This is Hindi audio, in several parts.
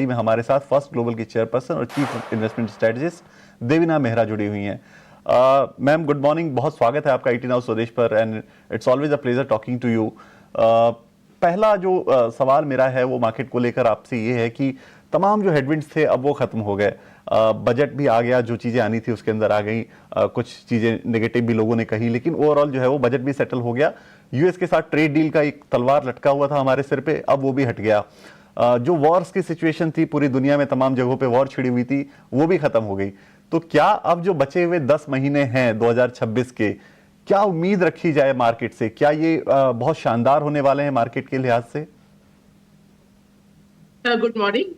में हमारे साथ फर्स्ट ग्लोबल की चेयरपर्सन और chief investment strategist Devina Mehra जुड़ी हुई हैं। मैम गुड मॉर्निंग, बहुत स्वागत है आपका 18 हाउस स्वदेश पर and it's always a pleasure talking to you. पहला जो सवाल मेरा है वो मार्केट को लेकर आपसे ये है कि तमाम जो हेडविंड्स थे अब वो खत्म हो गए, बजट भी आ गया, जो चीजें आनी थी उसके अंदर आ गई, कुछ चीजें नेगेटिव भी लोगों ने कही, लेकिन ओवरऑल जो है वो बजट भी सेटल हो गया। यूएस के साथ ट्रेड डील का एक तलवार लटका हुआ था हमारे सिर पे, अब वो भी हट गया। जो वॉर्स की सिचुएशन थी पूरी दुनिया में, तमाम जगहों पे वॉर छिड़ी हुई थी, वो भी खत्म हो गई। तो क्या अब जो बचे हुए 10 महीने हैं 2026 के, क्या उम्मीद रखी जाए मार्केट से? क्या ये बहुत शानदार होने वाले हैं मार्केट के लिहाज से? Good morning.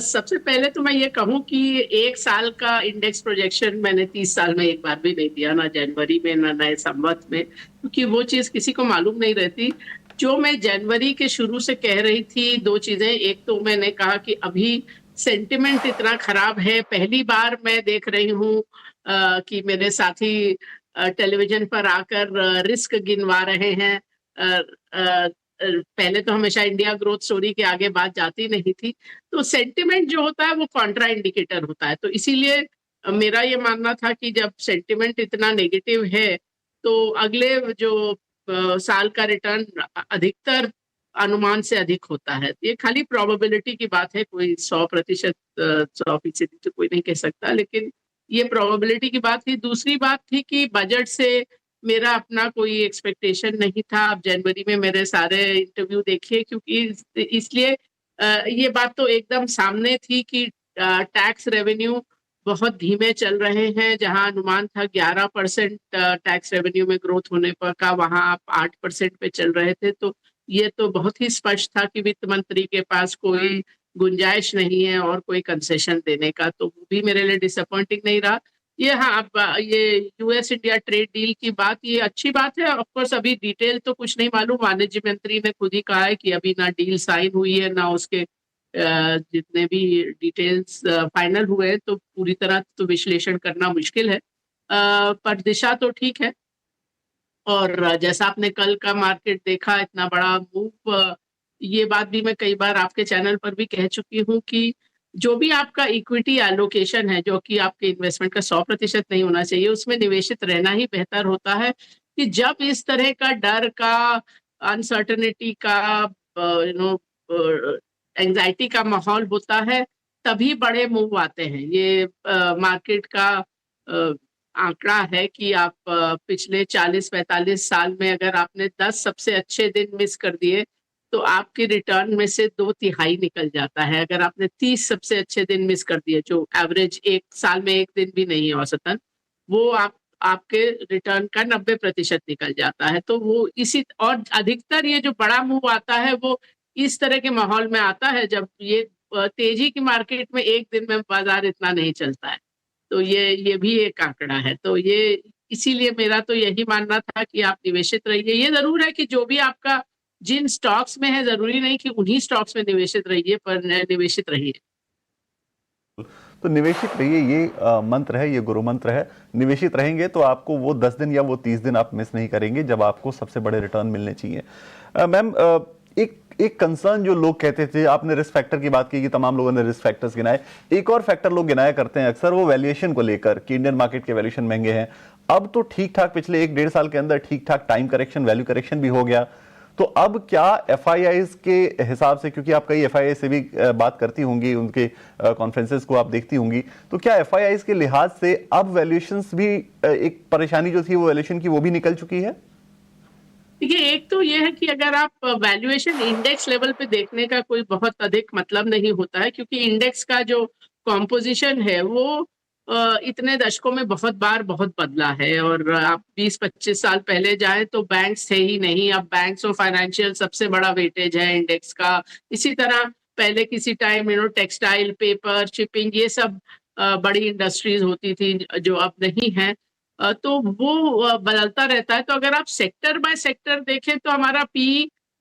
सबसे पहले तो मैं ये कहूँ कि एक साल का इंडेक्स प्रोजेक्शन मैंने 30 साल में एक बार भी नहीं दिया, ना जनवरी में ना नए संवत में, क्योंकि वो चीज़ किसी को मालूम नहीं रहती। जो मैं जनवरी के शुरू से कह रही थी, दो चीज़ें। एक तो मैंने कहा कि अभी सेंटिमेंट इतना खराब है। पहली बार मैं देख रही हूँ कि मेरे साथी टेलीविजन पर आकर रिस्क गिनवा रहे हैं। पहले तो हमेशा इंडिया ग्रोथ स्टोरी के आगे बात जाती नहीं थी। तो सेंटिमेंट जो होता है वो कॉन्ट्रा इंडिकेटर होता है। तो इसीलिए मेरा ये मानना था कि जब सेंटिमेंट इतना नेगेटिव है तो अगले जो साल का रिटर्न अधिकतर अनुमान से अधिक होता है। ये खाली प्रोबेबिलिटी की बात है, कोई 100%, 100% तो कोई नहीं कह सकता, लेकिन ये प्रोबेबिलिटी की बात थी। दूसरी बात थी कि बजट से मेरा अपना कोई एक्सपेक्टेशन नहीं था। अब जनवरी में मेरे सारे इंटरव्यू देखिए, क्योंकि इसलिए ये बात तो एकदम सामने थी कि टैक्स रेवेन्यू बहुत धीमे चल रहे हैं। जहां अनुमान था 11% टैक्स रेवेन्यू में ग्रोथ होने पर का, वहां आप 8% पे चल रहे थे। तो ये तो बहुत ही स्पष्ट था कि वित्त मंत्री के पास कोई गुंजाइश नहीं है और कोई कंसेशन देने का। तो वो भी मेरे लिए डिसअपॉइंटिंग नहीं रहा। ये हाँ, अब ये यूएस इंडिया ट्रेड डील की बात, ये अच्छी बात है। ऑफ कोर्स अभी डिटेल तो कुछ नहीं मालूम। वाणिज्य मंत्री ने खुद ही कहा है कि अभी ना डील साइन हुई है, ना उसके जितने भी डिटेल्स फाइनल हुए हैं। तो पूरी तरह तो विश्लेषण करना मुश्किल है, पर दिशा तो ठीक है। और जैसा आपने कल का मार्केट देखा, इतना बड़ा मूव, ये बात भी मैं कई बार आपके चैनल पर भी कह चुकी हूँ कि जो भी आपका इक्विटी एलोकेशन है, जो कि आपके इन्वेस्टमेंट का 100% नहीं होना चाहिए, उसमें निवेशित रहना ही बेहतर होता है। कि जब इस तरह का डर का, अनसर्टेनिटी का, यू नो, एंजाइटी का माहौल होता है, तभी बड़े मूव आते हैं। ये मार्केट का आंकड़ा है कि आप पिछले 40-45 साल में अगर आपने 10 सबसे अच्छे दिन मिस कर दिए तो आपके रिटर्न में से 2/3 निकल जाता है। अगर आपने 30 सबसे अच्छे दिन मिस कर दिए, जो एवरेज एक साल में एक दिन भी नहीं है औसतन, वो आपके रिटर्न का 90% निकल जाता है। तो वो इसी, और अधिकतर ये जो बड़ा मूव आता है वो इस तरह के माहौल में आता है जब ये तेजी की मार्केट में एक दिन में बाजार इतना नहीं चलता है। तो ये भी एक आंकड़ा है। तो ये इसीलिए मेरा तो यही मानना था कि आप निवेशित रहिए। ये जरूर है कि जो भी आपका जिन स्टॉक्स में है, जरूरी नहीं कि उन्हीं स्टॉक्स में निवेशित रहिए, पर निवेशित रहिए। तो निवेशित रहिए, ये मंत्र है, ये गुरु मंत्र है। निवेशित रहेंगे तो आपको वो 10 दिन या वो 30 दिन आप मिस नहीं करेंगे जब आपको सबसे बड़े रिटर्न मिलने चाहिए। मैम, एक कंसर्न जो लोग कहते थे, आपने रिस्क फैक्टर की बात की कि तमाम लोगों ने रिस्क फैक्टर्स गिनाए। एक और फैक्टर लोग गिनाया करते हैं अक्सर, वो वैल्यूएशन को लेकर कि इंडियन मार्केट के वैल्यूएशन महंगे हैं। अब तो ठीक ठाक पिछले 1-1.5 साल के अंदर ठीक ठाक टाइम करेक्शन, वैल्यू करेक्शन भी हो गया। तो अब क्या एफआईआईज के हिसाब से, क्योंकि आप कई एफआईआई से भी बात करती होंगी, उनके कॉन्फ्रेंसेस को आप देखती होंगी, तो क्या एफआईआईज के लिहाज से अब वैल्यूएशंस भी, एक परेशानी जो थी वो वैल्यूएशन की, वो भी निकल चुकी है? देखिए, एक तो ये है कि अगर आप वैल्यूएशन इंडेक्स लेवल पे देखने का कोई बहुत अधिक मतलब नहीं होता है, क्योंकि इंडेक्स का जो कॉम्पोजिशन है वो इतने दशकों में बहुत बार बहुत बदला है। और आप 20-25 साल पहले जाएं तो बैंक्स थे ही नहीं। अब बैंक्स और फाइनेंशियल सबसे बड़ा वेटेज है इंडेक्स का। इसी तरह पहले किसी टाइम टेक्सटाइल, पेपर, शिपिंग, ये सब बड़ी इंडस्ट्रीज होती थी जो अब नहीं है। तो वो बदलता रहता है। तो अगर आप सेक्टर बाय सेक्टर देखें तो हमारा पी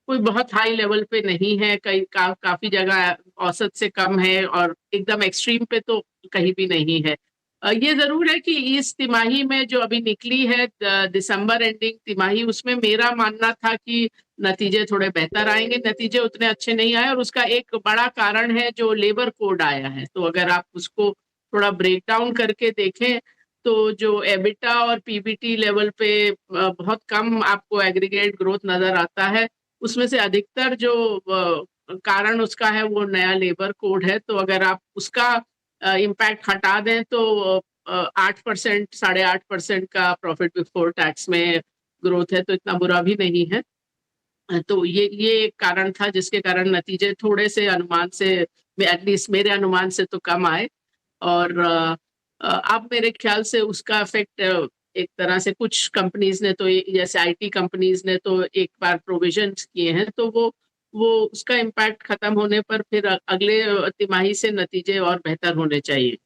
कोई बहुत हाई लेवल पे नहीं है, काफी जगह औसत से कम है, और एकदम एक्सट्रीम पे तो कहीं भी नहीं है। ये जरूर है कि इस तिमाही में जो अभी निकली है दिसंबर एंडिंग तिमाही, उसमें मेरा मानना था कि नतीजे थोड़े बेहतर आएंगे। नतीजे उतने अच्छे नहीं आए और उसका एक बड़ा कारण है जो लेबर कोड आया है। तो अगर आप उसको थोड़ा ब्रेक डाउन करके देखें तो जो एबिटा और पीबीटी लेवल पे बहुत कम आपको एग्रीगेट ग्रोथ नजर आता है। उसमें से अधिकतर जो कारण उसका है वो नया लेबर कोड है। तो अगर आप उसका इम्पैक्ट हटा दें तो 8%, 8.5% का प्रॉफिट बिफोर टैक्स में ग्रोथ है, तो इतना बुरा भी नहीं है। तो ये एक कारण था जिसके कारण नतीजे थोड़े से अनुमान से, एटलीस्ट मेरे अनुमान से तो कम आए। और अब मेरे ख्याल से उसका इफेक्ट एक तरह से कुछ कंपनीज ने तो, जैसे आईटी कंपनीज ने तो एक बार प्रोविजंस किए हैं, तो वो उसका इम्पैक्ट खत्म होने पर फिर अगले तिमाही से नतीजे और बेहतर होने चाहिए।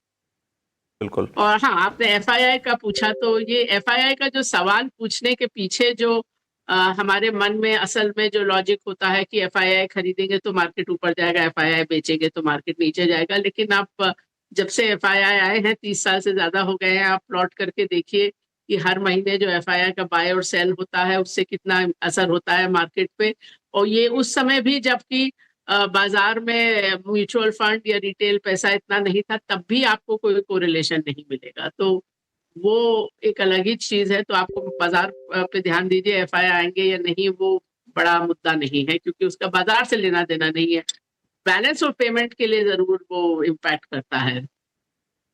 बिल्कुल। और हाँ, आपने एफआईआई का पूछा, तो ये एफआईआई का जो सवाल पूछने के पीछे जो हमारे मन में असल में जो लॉजिक होता है कि एफआईआई खरीदेंगे तो मार्केट ऊपर जाएगा, एफआईआई बेचेंगे तो मार्केट नीचे जाएगा। लेकिन आप जब से एफआईआई आए हैं, 30 साल से ज्यादा हो गए हैं, आप प्लॉट करके देखिए कि हर महीने जो एफआईआई का बाय और सेल होता है उससे कितना असर होता है मार्केट पे। और ये उस समय भी जबकि बाजार में म्यूचुअल फंड या रिटेल पैसा इतना नहीं था, तब भी आपको कोई कोरिलेशन नहीं मिलेगा। तो वो एक अलग ही चीज है। तो आपको बाजार पे ध्यान दीजिए, एफआईआई आएंगे या नहीं वो बड़ा मुद्दा नहीं है, क्योंकि उसका बाजार से लेना देना नहीं है। बैलेंस ऑफ पेमेंट के लिए जरूर वो इम्पैक्ट करता है।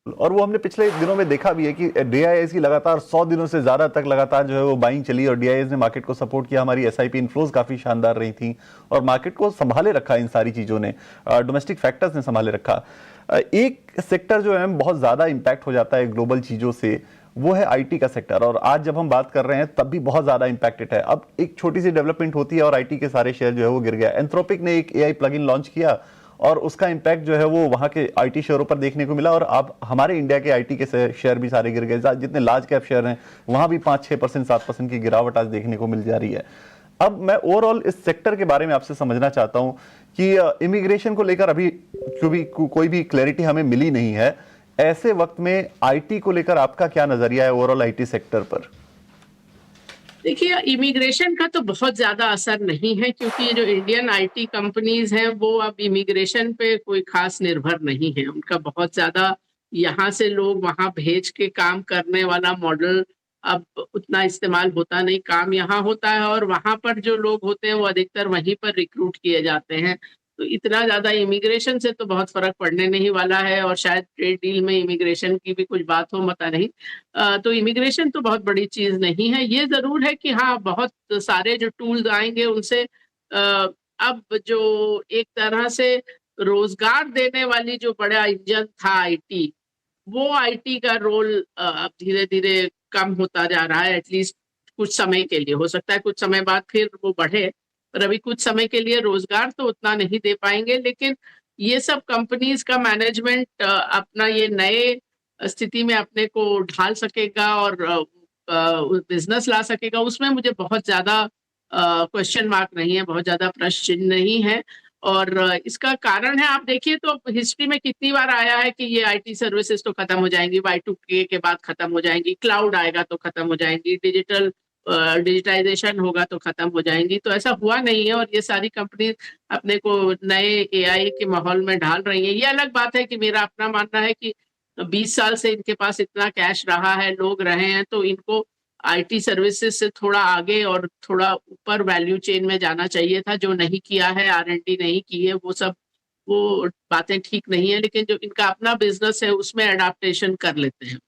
और वो हमने पिछले दिनों में देखा भी है कि डीआईएस की लगातार 100 दिनों से ज्यादा तक लगातार जो है वो बाइंग चली और डीआईएस ने मार्केट को सपोर्ट किया। हमारी एसआईपी इनफ्लोज काफी शानदार रही थी और मार्केट को संभाले रखा इन सारी चीजों ने, डोमेस्टिक फैक्टर्स ने संभाले रखा। एक सेक्टर जो है बहुत ज्यादा इंपैक्ट हो जाता है ग्लोबल चीजों से, वो है आईटी का सेक्टर। और आज जब हम बात कर रहे हैं तब भी बहुत ज्यादा इंपैक्टेड है। अब एक छोटी सी डेवलपमेंट होती है और आईटी के सारे शेयर जो है वो गिर गया। एंथ्रोपिक ने एक एआई प्लगइन लॉन्च किया और उसका इंपैक्ट जो है वो वहां के आईटी शेयरों पर देखने को मिला। और अब हमारे इंडिया के आईटी के शेयर भी सारे गिर गए। जितने लार्ज कैप शेयर हैं वहां भी 5-6%, 7% की गिरावट आज देखने को मिल जा रही है। अब मैं ओवरऑल इस सेक्टर के बारे में आपसे समझना चाहता हूं कि इमिग्रेशन को लेकर अभी कोई भी क्लैरिटी हमें मिली नहीं है। ऐसे वक्त में आईटी को लेकर आपका क्या नजरिया है ओवरऑल आईटी सेक्टर पर? देखिए, इमिग्रेशन का तो बहुत ज्यादा असर नहीं है, क्योंकि जो इंडियन आईटी कंपनीज हैं वो अब इमिग्रेशन पे कोई खास निर्भर नहीं है। उनका बहुत ज्यादा यहाँ से लोग वहां भेज के काम करने वाला मॉडल अब उतना इस्तेमाल होता नहीं। काम यहाँ होता है और वहां पर जो लोग होते हैं वो अधिकतर वहीं पर रिक्रूट किए जाते हैं। तो इतना ज्यादा इमिग्रेशन से तो बहुत फर्क पड़ने नहीं वाला है। और शायद ट्रेड डील में इमिग्रेशन की भी कुछ बात हो, पता नहीं। तो इमिग्रेशन तो बहुत बड़ी चीज नहीं है। ये जरूर है कि हाँ, बहुत सारे जो टूल्स आएंगे उनसे अब जो एक तरह से रोजगार देने वाली जो बड़ा इंजन था आईटी, वो आईटी का रोल अब धीरे धीरे कम होता जा रहा है। एटलीस्ट कुछ समय के लिए। हो सकता है कुछ समय बाद फिर वो बढ़े, पर अभी कुछ समय के लिए रोजगार तो उतना नहीं दे पाएंगे। लेकिन ये सब कंपनीज का मैनेजमेंट अपना ये नए स्थिति में अपने को ढाल सकेगा और बिजनेस ला सकेगा, उसमें मुझे बहुत ज्यादा क्वेश्चन मार्क नहीं है, बहुत ज्यादा प्रश्न चिन्ह नहीं है। और इसका कारण है, आप देखिए तो हिस्ट्री में कितनी बार आया है कि ये आईटी सर्विसेज तो खत्म हो जाएंगी, Y2K के बाद खत्म हो जाएंगी, क्लाउड आएगा तो खत्म हो जाएंगी, डिजिटाइजेशन होगा तो खत्म हो जाएंगी। तो ऐसा हुआ नहीं है और ये सारी कंपनी अपने को नए एआई के माहौल में ढाल रही है। ये अलग बात है कि मेरा अपना मानना है कि 20 साल से इनके पास इतना कैश रहा है, लोग रहे हैं, तो इनको आईटी सर्विसेज से थोड़ा आगे और थोड़ा ऊपर वैल्यू चेन में जाना चाहिए था। जो नहीं किया है, R&D नहीं की है, वो बातें ठीक नहीं है। लेकिन जो इनका अपना बिजनेस है उसमें अडाप्टेशन कर लेते हैं।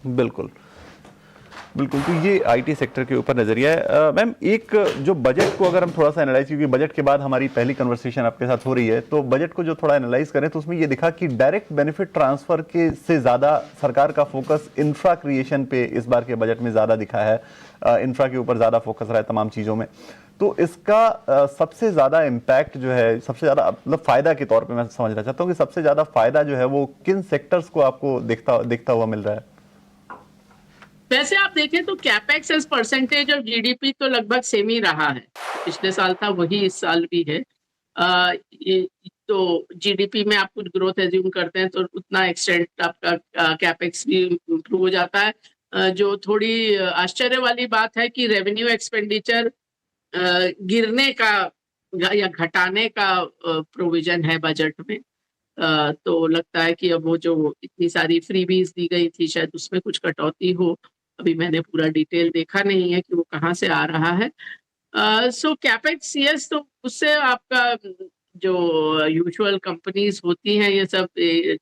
बिल्कुल बिल्कुल। तो ये आईटी सेक्टर के ऊपर नजरिया है। मैम, एक जो बजट को अगर हम थोड़ा सा एनालाइज, क्योंकि बजट के बाद हमारी पहली कन्वर्सेशन आपके साथ हो रही है, तो बजट को जो थोड़ा एनालाइज करें तो उसमें ये दिखा कि डायरेक्ट बेनिफिट ट्रांसफर के से ज्यादा सरकार का फोकस इंफ्रा क्रिएशन पे इस बार के बजट में ज्यादा दिखा है। इंफ्रा के ऊपर ज्यादा फोकस रहा है तमाम चीजों में। तो इसका सबसे ज्यादा इम्पैक्ट जो है, सबसे ज्यादा मतलब फायदा के तौर पर मैं समझना चाहता हूँ कि सबसे ज्यादा फायदा जो है वो किन सेक्टर्स को आपको दिखता हुआ मिल रहा है? वैसे आप देखें तो capex as percentage of GDP तो लगभग सेम ही रहा है। पिछले साल था वही इस साल भी है। तो जीडीपी में आप कुछ ग्रोथ एज्यूम करते हैं तो उतना एक्सटेंट आपका कैपेक्स भी इम्प्रूव हो जाता है। जो थोड़ी आश्चर्य वाली बात है कि रेवेन्यू एक्सपेंडिचर गिरने का या घटाने का प्रोविजन है बजट में। तो लगता है कि अब वो जो इतनी सारी फ्रीबीज दी गई थी शायद उसमें कुछ कटौती हो। अभी मैंने पूरा डिटेल देखा नहीं है कि वो कहाँ से आ रहा है। सो कैपेक्स यस, तो उससे आपका जो यूजुअल कंपनीज होती हैं ये सब,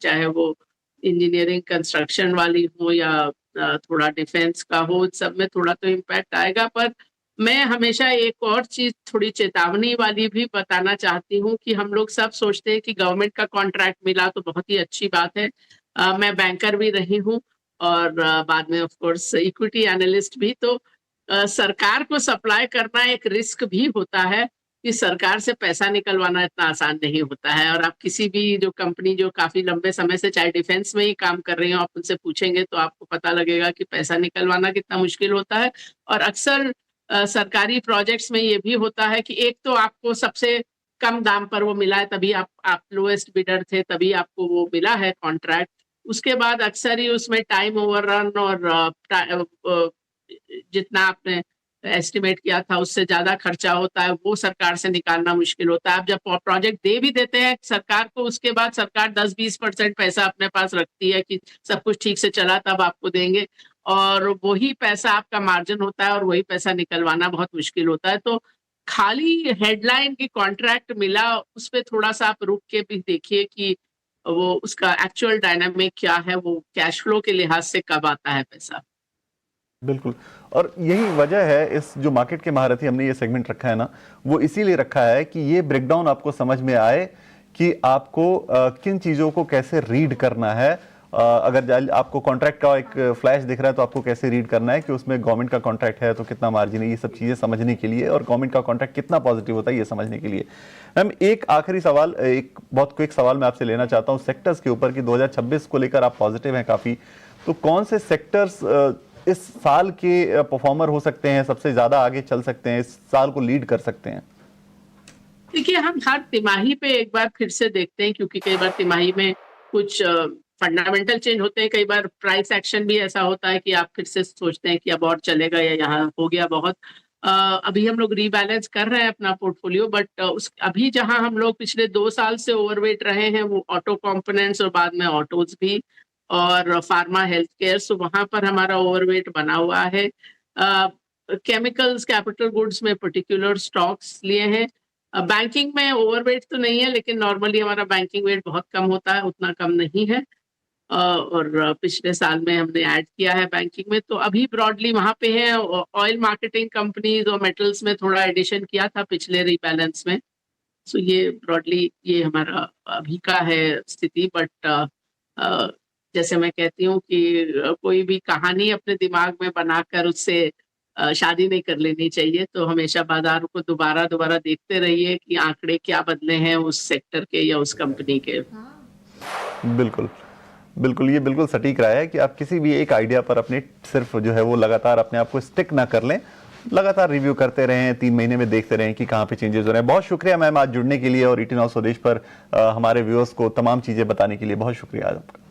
चाहे वो इंजीनियरिंग कंस्ट्रक्शन वाली हो या थोड़ा डिफेंस का हो, सब में थोड़ा तो इम्पैक्ट आएगा। पर मैं हमेशा एक और चीज थोड़ी चेतावनी वाली भी बताना चाहती हूँ कि हम लोग सब सोचते हैं कि गवर्नमेंट का कॉन्ट्रैक्ट मिला तो बहुत ही अच्छी बात है। मैं बैंकर भी रही हूँ और बाद में ऑफ कोर्स इक्विटी एनालिस्ट भी। तो सरकार को सप्लाई करना एक रिस्क भी होता है कि सरकार से पैसा निकलवाना इतना आसान नहीं होता है। और आप किसी भी जो कंपनी जो काफी लंबे समय से चाहे डिफेंस में ही काम कर रही हो, आप उनसे पूछेंगे तो आपको पता लगेगा कि पैसा निकलवाना कितना मुश्किल होता है। और अक्सर सरकारी प्रोजेक्ट्स में ये भी होता है कि एक तो आपको सबसे कम दाम पर वो मिला है, तभी आप लोएस्ट बिडर थे, तभी आपको वो मिला है कॉन्ट्रैक्ट। उसके बाद अक्सर ही उसमें टाइम ओवररन और जितना आपने एस्टिमेट किया था उससे ज्यादा खर्चा होता है, वो सरकार से निकालना मुश्किल होता है। आप जब प्रोजेक्ट दे भी देते हैं सरकार को, उसके बाद सरकार 10-20% पैसा अपने पास रखती है कि सब कुछ ठीक से चला तब आपको देंगे, और वही पैसा आपका मार्जिन होता है और वही पैसा निकलवाना बहुत मुश्किल होता है। तो खाली हेडलाइन की कॉन्ट्रैक्ट मिला उस पर थोड़ा सा आप रुक के भी देखिए कि वो उसका एक्चुअल डायनामिक क्या है, वो कैश फ्लो के लिहाज से कब आता है पैसा। बिल्कुल, और यही वजह है इस जो मार्केट के महारथी हमने ये सेगमेंट रखा है ना, वो इसीलिए रखा है कि ये ब्रेकडाउन आपको समझ में आए कि आपको किन चीज़ों को कैसे रीड करना है। अगर आपको कॉन्ट्रैक्ट का एक फ्लैश दिख रहा है तो आपको कैसे रीड करना है कि उसमें गवर्नमेंट का कॉन्ट्रैक्ट है तो कितना मार्जिन है, ये सब चीज़ें समझने के लिए, और गवर्नमेंट का कॉन्ट्रैक्ट कितना पॉजिटिव होता है ये समझने के लिए। मैम, एक आखिरी सवाल, एक बहुत क्विक सवाल मैं आपसे लेना चाहता हूँ सेक्टर्स के ऊपर कि 2026 को लेकर आप पॉजिटिव हैं काफ़ी, तो कौन से सेक्टर्स इस साल के परफॉर्मर हो सकते हैं, सबसे ज्यादा आगे चल सकते हैं, इस साल को लीड कर सकते हैं? देखिए, हम हर तिमाही पे एक बार फिर से देखते हैं क्योंकि कई बार तिमाही में कुछ फंडामेंटल चेंज होते हैं, कई बार प्राइस एक्शन भी ऐसा होता है कि आप फिर से सोचते हैं कि अब और चलेगा या यहाँ हो गया बहुत। अभी हम लोग रीबैलेंस कर रहे हैं अपना पोर्टफोलियो, बट उस अभी जहां हम लोग पिछले 2 साल से ओवरवेट रहे हैं वो ऑटो कंपोनेंट्स और बाद में ऑटोज भी और फार्मा हेल्थ केयर, सो वहां पर हमारा ओवरवेट बना हुआ है। केमिकल्स, कैपिटल गुड्स में पर्टिकुलर स्टॉक्स लिए हैं। बैंकिंग में ओवरवेट तो नहीं है, लेकिन नॉर्मली हमारा बैंकिंग वेट बहुत कम होता है, उतना कम नहीं है। और पिछले साल में हमने ऐड किया है बैंकिंग में, तो अभी ब्रॉडली वहां पे है। ऑयल मार्केटिंग कंपनीज और मेटल्स में थोड़ा एडिशन किया था पिछले रीबैलेंस में। सो ये ब्रॉडली ये हमारा अभी का है स्थिति। बट जैसे मैं कहती हूँ कि कोई भी कहानी अपने दिमाग में बनाकर उससे शादी नहीं कर लेनी चाहिए। तो हमेशा बाजार को दोबारा दोबारा देखते रहिए कि आंकड़े क्या बदले हैं उस सेक्टर के या उस कंपनी के। बिल्कुल बिल्कुल, ये बिल्कुल सटीक राय है कि आप किसी भी एक आइडिया पर अपने सिर्फ जो है वो लगातार अपने आप को स्टिक ना कर लें, लगातार रिव्यू करते रहें, 3 महीने में देखते रहें कि कहाँ पे चेंजेस हो रहे हैं। बहुत शुक्रिया मैम आज जुड़ने के लिए और ईटी नाउ स्वदेश पर हमारे व्यूअर्स को तमाम चीज़ें बताने के लिए बहुत शुक्रिया आपका।